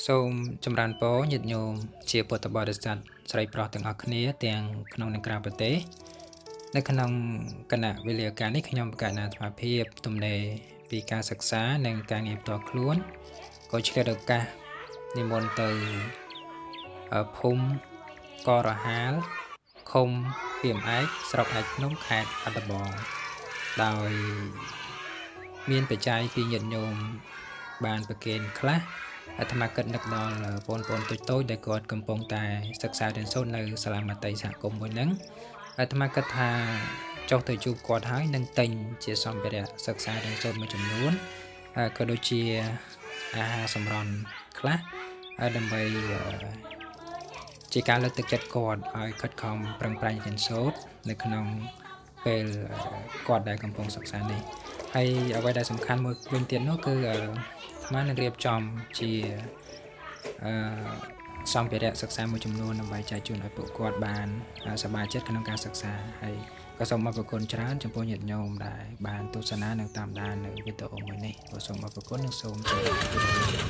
សូមចម្រើនពរញាតិញោមជាពុទ្ធបរិស័ទស្រីប្រុសទាំងអស់គ្នាទាំងក្នុងនិងក្រៅប្រទេសនៅក្នុងគណៈវេលាការនេះខ្ញុំបង្កើតអាត្មាភាពទំនេរពីការសិក្សានិងការងារផ្ទាល់ខ្លួនក៏ឆ្លៀតឱកាសនិមន្តទៅភូមិករហាលឃុំពីមឯកស្រុកឯកភ្នំខេត្តបាត់ដំបងដោយមានបច្ច័យពីញាតិញោមបានប្រគេនខ្លះអាត្មាគិតនឹកដល់បងប្អូនតូចៗដែលគាត់កំពុងតែសិក្សារៀនសូត្រនៅសាលាមត្តេយសហគមន៍មួយហ្នឹងអាត្មាគិតថាចុះទៅជួបគាត់ហើយនឹងទិញជាសម្ភារៈសិក្សារៀនសូត្រមួយចំនួនក៏ដូចជាអាហារសម្រន់ខ្លះដើម្បីជាការលើកទឹកចិត្តគាត់ឲ្យខិតខំប្រឹងប្រែងរៀនសូត្រនៅក្នុងពេលគាត់ដែលកំពុងសិក្សានេះហើយអ្វីដែលសំខាន់មួយវិញទៀតនោះគឺអាត្មានឹងរៀបចំជាសម្ភារៈសិក្សាមួយចំនួនដើម្បីចែកជូនឲ្យពួកគាត់បានសប្បាយចិត្តក្នុងការសិក្សាហើយក៏សូមអរគុណច្រើនចំពោះញាតិញោមដែលបានទស្សនានិងតាមដាននៅវីដេអូមួយនេះក៏សូមអរគុណនិងសូមជម្រាបលា